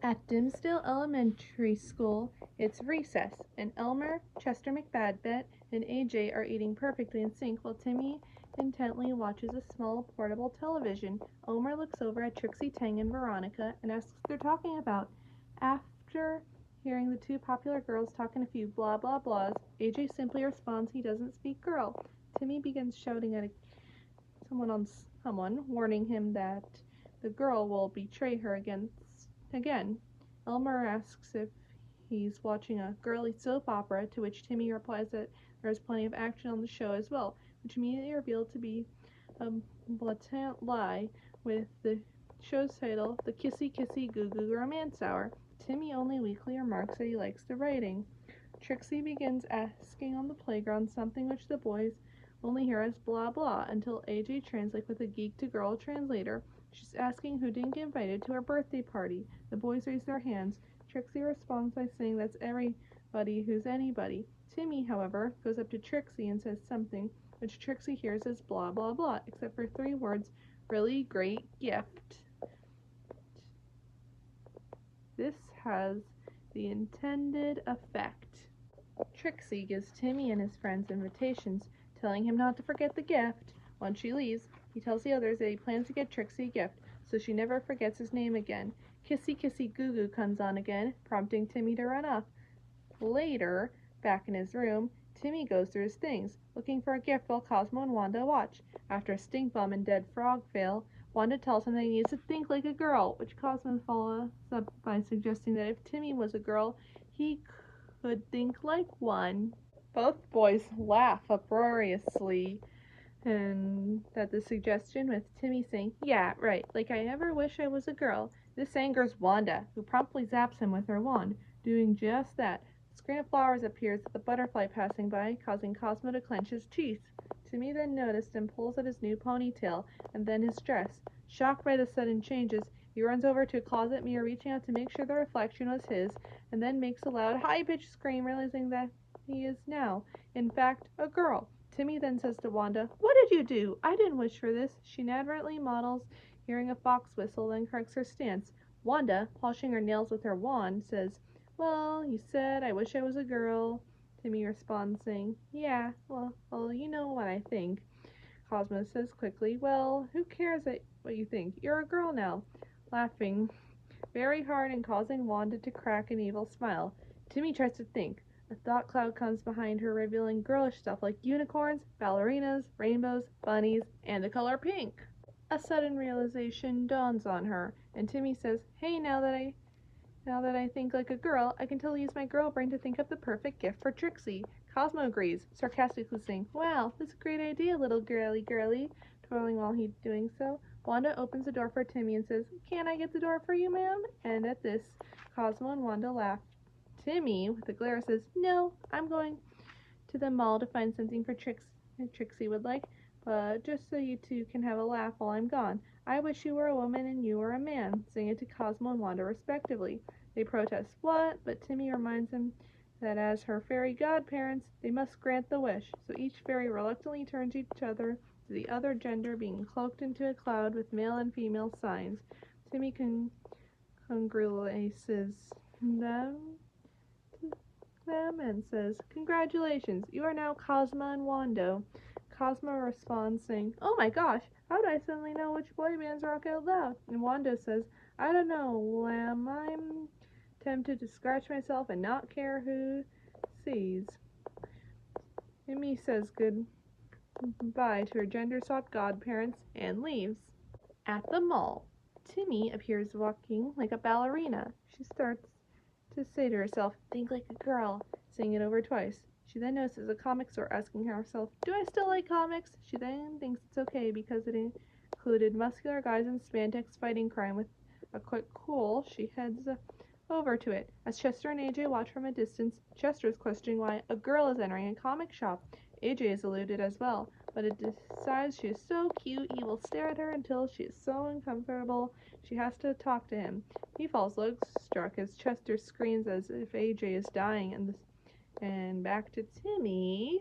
At Dimsdale Elementary School, it's recess, and Elmer, Chester McBadbet, and AJ are eating perfectly in sync while Timmy intently watches a small portable television. Elmer looks over at Trixie, Tang, and Veronica and asks what they're talking about. After hearing the two popular girls talking a few blah blah blahs, AJ simply responds he doesn't speak girl. Timmy begins shouting at someone, warning him that the girl will betray her again. Elmer asks if he's watching a girly soap opera, to which Timmy replies that there is plenty of action on the show as well, which immediately revealed to be a blatant lie, with the show's title, The Kissy Kissy Goo Goo Romance Hour. Timmy only weakly remarks that he likes the writing. Trixie begins asking on the playground something which the boys only hear as blah blah until AJ translates with a geek to girl translator. She's asking who didn't get invited to her birthday party. The boys raise their hands. Trixie responds by saying that's everybody who's anybody. Timmy, however, goes up to Trixie and says something which Trixie hears as blah blah blah, except for three words, really great gift. This has the intended effect. Trixie gives Timmy and his friends invitations, telling him not to forget the gift. Once she leaves, he tells the others that he plans to get Trixie a gift, so she never forgets his name again. Kissy Kissy Goo Goo comes on again, prompting Timmy to run off. Later, back in his room, Timmy goes through his things, looking for a gift while Cosmo and Wanda watch. After a stink bomb and dead frog fail, Wanda tells him that he needs to think like a girl, which Cosmo follows up by suggesting that if Timmy was a girl, he could think like one. Both boys laugh uproariously and at the suggestion, with Timmy saying, yeah, right, like I never wish I was a girl. This angers Wanda, who promptly zaps him with her wand. Doing just that, a screen of flowers appears with the butterfly passing by, causing Cosmo to clench his teeth. Timmy then noticed and pulls at his new ponytail, and then his dress. Shocked by the sudden changes, he runs over to a closet mirror, reaching out to make sure the reflection was his, and then makes a loud, high-pitched scream, realizing that he is now, in fact, a girl. Timmy then says to Wanda, what did you do? I didn't wish for this. She inadvertently models hearing a fox whistle, then corrects her stance. Wanda, polishing her nails with her wand, says, well, you said I wish I was a girl. Timmy responds saying, yeah, well, you know what I think. Cosmo says quickly, well, who cares what you think? You're a girl now. Laughing very hard and causing Wanda to crack an evil smile. Timmy tries to think. A thought cloud comes behind her, revealing girlish stuff like unicorns, ballerinas, rainbows, bunnies, and the color pink. A sudden realization dawns on her, and Timmy says, hey, now that I think like a girl, I can totally use my girl brain to think up the perfect gift for Trixie. Cosmo agrees, sarcastically saying, wow, that's a great idea, little girly, twirling while he's doing so. Wanda opens the door for Timmy and says, can I get the door for you, ma'am? And at this, Cosmo and Wanda laugh. Timmy, with a glare, says, no, I'm going to the mall to find something for Trixie would like, but just so you two can have a laugh while I'm gone. I wish you were a woman and you were a man, saying it to Cosmo and Wanda respectively. They protest, what? But Timmy reminds them that as her fairy godparents, they must grant the wish, so each fairy reluctantly turns each other to the other gender, being cloaked into a cloud with male and female signs. Timmy congratulates them and says, congratulations, you are now Cosmo and Wanda. Cosmo responds saying, oh my gosh, how do I suddenly know which boy bands rock out loud? And Wanda says, I don't know, Lamb, I'm tempted to scratch myself and not care who sees. Timmy says goodbye to her gender-swapped godparents and leaves. At the mall, Timmy appears walking like a ballerina. She starts to say to herself, think like a girl, saying it over twice. She then notices a comic store, asking herself, do I still like comics? She then thinks it's okay because it included muscular guys in spandex fighting crime. With a quick cool, she heads over to it. As Chester and AJ watch from a distance, Chester is questioning why a girl is entering a comic shop. AJ is eluded as well, but it decides she is so cute he will stare at her until she is so uncomfortable she has to talk to him. He falls struck as Chester screams as if AJ is dying, and back to Timmy.